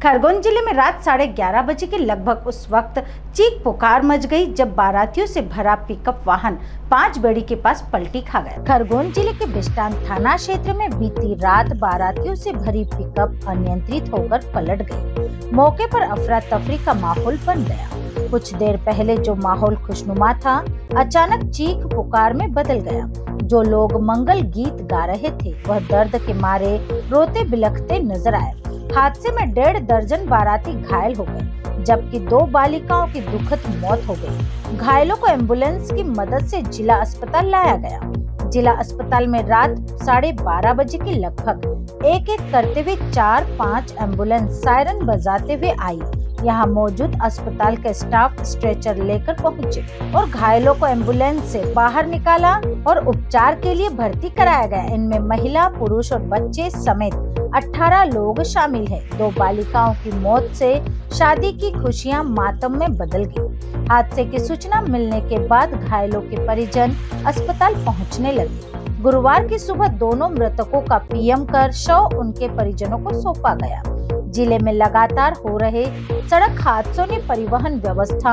खरगोन जिले में रात 11:30 बजे के लगभग उस वक्त चीख पुकार मच गई जब बारातियों से भरा पिकअप वाहन 5 बेड़ी के पास पलटी खा गया। खरगोन जिले के बिस्टान थाना क्षेत्र में बीती रात बारातियों से भरी पिकअप अनियंत्रित होकर पलट गई। मौके पर अफरा तफरी का माहौल बन गया। कुछ देर पहले जो माहौल खुशनुमा था, अचानक चीख पुकार में बदल गया। जो लोग मंगल गीत गा रहे थे वह दर्द के मारे रोते बिलखते नजर आए। हादसे में 1.5 दर्जन बाराती घायल हो गए, जबकि 2 बालिकाओं की दुखद मौत हो गई। घायलों को एम्बुलेंस की मदद से जिला अस्पताल लाया गया। जिला अस्पताल में रात 12:30 बजे के लगभग एक-एक करते हुए 4-5 एम्बुलेंस सायरन बजाते हुए आई। यहाँ मौजूद अस्पताल का स्टाफ स्ट्रेचर लेकर पहुँचे और घायलों को एम्बुलेंस से बाहर निकाला और उपचार के लिए भर्ती कराया गया। इनमें महिला, पुरुष और बच्चे समेत 18 लोग शामिल हैं। 2 बालिकाओं की मौत से शादी की खुशियां मातम में बदल गई। हादसे की सूचना मिलने के बाद घायलों के परिजन अस्पताल पहुंचने लगे। गुरुवार की सुबह दोनों मृतकों का पीएम कर शव उनके परिजनों को सौंपा गया। जिले में लगातार हो रहे सड़क हादसों ने परिवहन व्यवस्था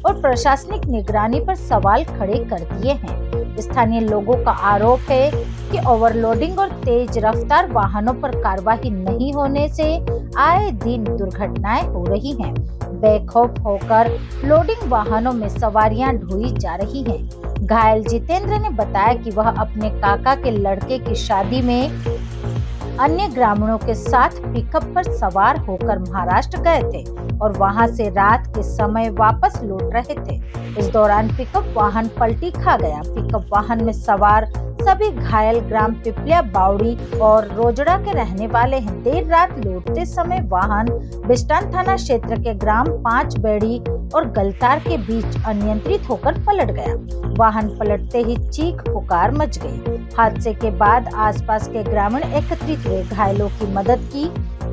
और प्रशासनिक निगरानी पर सवाल खड़े कर दिए हैं। स्थानीय लोगों का आरोप है कि ओवरलोडिंग और तेज रफ्तार वाहनों पर कार्रवाई नहीं होने से आए दिन दुर्घटनाएं हो रही हैं। बेखौफ होकर लोडिंग वाहनों में सवारियां ढोई जा रही हैं। घायल जितेंद्र ने बताया कि वह अपने काका के लड़के की शादी में अन्य ग्रामीणों के साथ पिकअप पर सवार होकर महाराष्ट्र गए थे और वहां से रात के समय वापस लौट रहे थे। इस दौरान पिकअप वाहन पलटी खा गया। पिकअप वाहन में सवार सभी घायल ग्राम पिपलिया बावड़ी और रोजड़ा के रहने वाले हैं। देर रात लौटते समय वाहन बिस्टान थाना क्षेत्र के ग्राम 5 बेड़ी और गलतार के बीच अनियंत्रित होकर पलट गया। वाहन पलटते ही चीख पुकार मच गई। हादसे के बाद आसपास के ग्रामीण एकत्रित हुए। घायलों की मदद की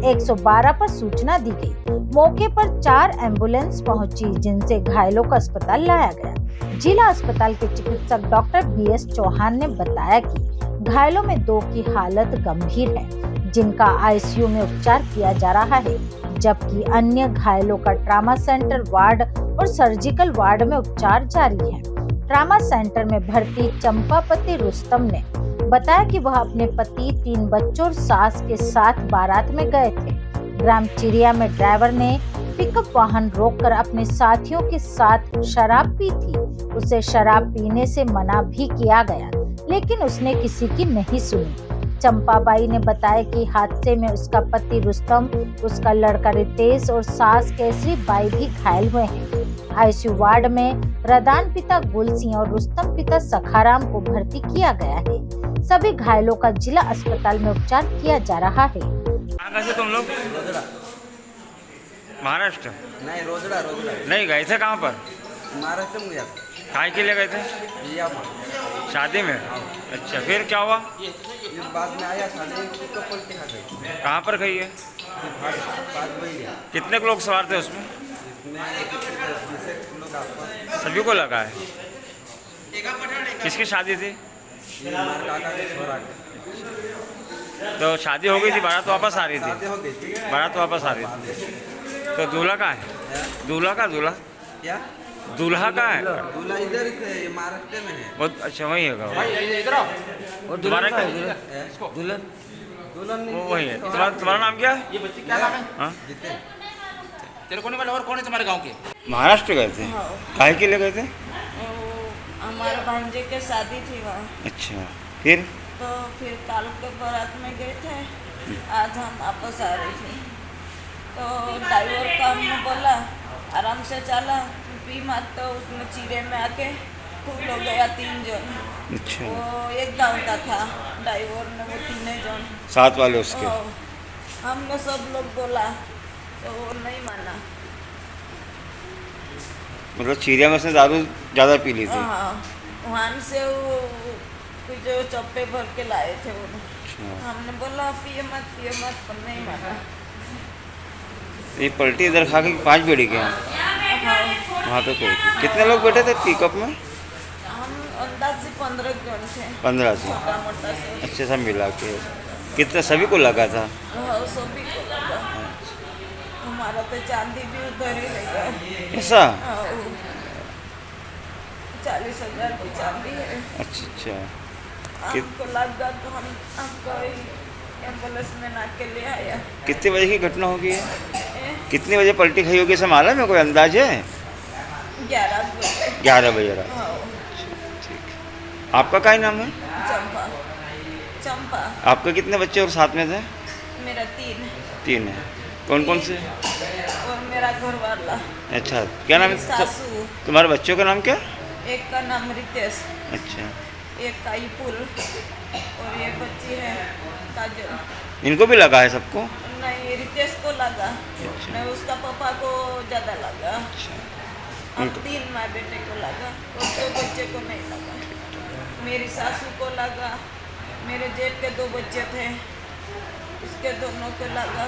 112 पर सूचना दी गई। मौके पर 4 एम्बुलेंस पहुंची, जिनसे घायलों को अस्पताल लाया गया। जिला अस्पताल के चिकित्सक डॉक्टर BS चौहान ने बताया कि घायलों में 2 की हालत गंभीर है, जिनका ICU में उपचार किया जा रहा है, जबकि अन्य घायलों का ट्रामा सेंटर वार्ड और सर्जिकल वार्ड में उपचार जारी है। ट्रामा सेंटर में भर्ती चंपापति रुस्तम ने बताया कि वह अपने पति, 3 बच्चों और सास के साथ बारात में गए थे। ग्राम चिरिया में ड्राइवर ने पिकअप वाहन रोककर अपने साथियों के साथ शराब पी थी। उसे शराब पीने से मना भी किया गया, लेकिन उसने किसी की नहीं सुनी। चंपाबाई ने बताया कि हादसे में उसका पति रुस्तम, उसका लड़का रितेश और सास केसरी बाई भी घायल हुए हैं। ICU वार्ड में रदान पिता गुल सिंह और रुस्तम पिता सखाराम को भर्ती किया गया है। सभी घायलों का जिला अस्पताल में उपचार किया जा रहा है। कहाँ से तुम लोग? महाराष्ट्र? नहीं, रोजड़ा नहीं गए थे। कहाँ पर? महाराष्ट्र में गया। काय के लिए गए थे? शादी में। अच्छा, फिर क्या हुआ? ये बाद में आया था, तो पलटी खा गई। कहाँ पर गई है? 5 बजे। कितने लोग सवार थे उसमें? सभी को लगा है। किसकी शादी थी? काका के छोरा के। तो शादी हो गई थी, बारात वापस आ रही थी। बारात वापस आ रही थी। तो दूल्हा कहाँ है? दूल्हा का दूल्हा क्या? दूल्हा कहाँ है? दूल्हा इधर ही थे, महाराष्ट्र में है। बहुत अच्छा, वही है। और तुम्हारा क्या? दुल्हन वो वही है। तुम्हारा नाम क्या है? ये बच्चे क्या नाम है? हाँ? तेरे को नहीं मालूम और कौन है तुम्हारे गांव के? महाराष्ट्र गए थे। काहे के लिए गए थे? हमारे भांजे के शादी थी वहाँ। अच्छा, फिर? तो फिर काल के बारात में गए थे। आज हम वापस आ रहे थे, तो ड्राइवर का हमने बोला आराम से चला, पी मत, तो उसमें चीरे में आके फूल हो गया 3 जन। अच्छा, वो एक गाँव का था ड्राइवर ने, वो 3 जन साथ वाले उसके। हमने सब लोग बोला तो वो नहीं माना। मतलब चिड़िया में से दारू ज़्यादा पी ली थी। हाँ, वहाँ से वो कुछ जो चप्पे भर के लाए थे वो। हमने बोला पिए मत, पर नहीं माना। ये पलटी इधर खा के 5 बेड़ी के हैं। हाँ, वहाँ पे कोई थी। कितने लोग बैठे थे पिकअप में? हम अंदाज से 15 जन थे। 15 से। छोटा मोटा से। अच्छे सब मिला के कितना सभी को लगा था? हाँ, सभी को लगा। हमारा तो चांदी भी उधर ही रहेगा। ऐसा? 40,000 की चांदी है। अच्छा। हमको लगा तो हमको एम्बुलेंस में ना के ले आया। कितने बजे की घटना होगी है? कितने बजे पलटी खाई होगी, ऐसा मालूम है, कोई अंदाज है? 11 बजे। 11 बजे रात। हाँ, ठीक। आपका क्या नाम है? चंपा। चंपा। आपके कितने बच्चे और साथ में थे? मेरा 3 3 है। कौन कौन से? और मेरा घर वाला। अच्छा, क्या नाम है? सासू। तुम्हारे बच्चों का नाम क्या? एक का नाम रितेश, अच्छा। एक का इपुल और एक बच्ची है काजल। इनको भी लगा है सबको? नहीं, रितेश को लगा। अच्छा। नहीं, उसका पापा को ज़्यादा लगा। अच्छा। और 3 माँ बेटे को लगा और 2 बच्चे को नहीं लगा। मेरी सासू को लगा, मेरे जेठ के 2 बच्चे थे, उसके दोनों को लगा।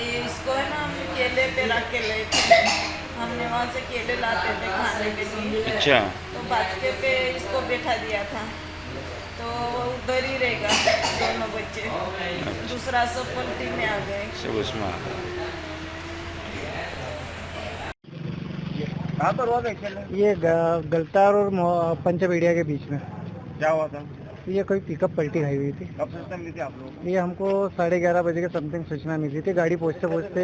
ये इसको है ना, हम केले पे रख के ले थे, हमने वहाँ से केले लाते थे खाने के लिए। अच्छा। तो बाजके पे इसको बैठा दिया था, तो वो उधर ही रहेगा दोनों बच्चे। दूसरा सब पलटी में आ गए। सब उसमें आ गए। कहाँ पर हुआ एक्सीडेंट? ये गलतार और पंचबेड़िया के बीच में। क्या हुआ था? ये कोई पिकअप पलटी खाई हुई थी। कब सूचना मिली थी आप लोगों को? ये हमको 11:30 बजे के समथिंग सूचना मिली थी। गाड़ी पहुँचते पहुँचते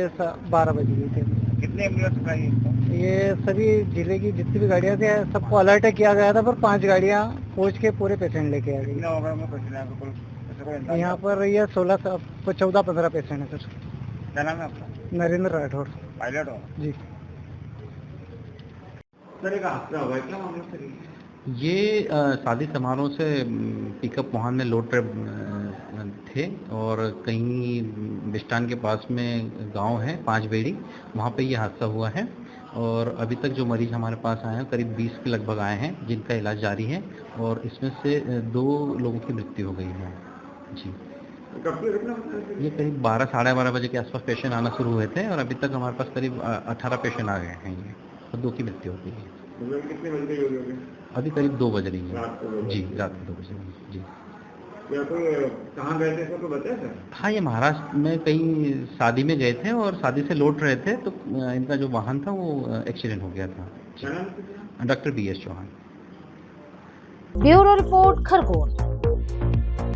12 बज गई थी। कितने एम्बुलेंस बुलाई इसको? ये सभी जिले की जितनी भी गाड़ियाँ थी सबको अलर्ट किया गया था, पर 5 गाड़ियाँ पहुँच के पूरे पेशेंट लेके आ कितने गई। हो गए में पेशेंट है बिल्कुल? ऐसा कोई अंदाजा? यहाँ पर ये 14-15 पेशेंट है सर। क्या नाम है आपका? नरेंद्र राठौर पायलट हो? जी। सर एक हादसा हुआ है, क्या मामला सर? ये शादी समारोह से पिकअप वाहन में लोड ट्रिप थे और कहीं बिस्टान के पास में गांव है 5 बेड़ी, वहाँ पे ये हादसा हुआ है। और अभी तक जो मरीज हमारे पास आए हैं करीब 20 के लगभग आए हैं, जिनका इलाज जारी है और इसमें से 2 लोगों की मृत्यु हो गई है जी। ये करीब 12 साढ़े 12 बजे के आसपास पेशेंट आना शुरू हुए थे और अभी तक हमारे पास करीब 18 पेशेंट आ गए हैं ये, और 2 की मृत्यु हो गई है। कितने बजे हो गए? अभी करीब 2 बज रही है जी, रात को 2 बज रही है जी। कहाँ गए थे इसको तो बताया सर? हाँ, ये महाराष्ट्र में कहीं शादी में गए थे और शादी से लौट रहे थे, तो इनका जो वाहन था वो एक्सीडेंट हो गया था। Doctor BS Chauhan. Bureau report Khargone.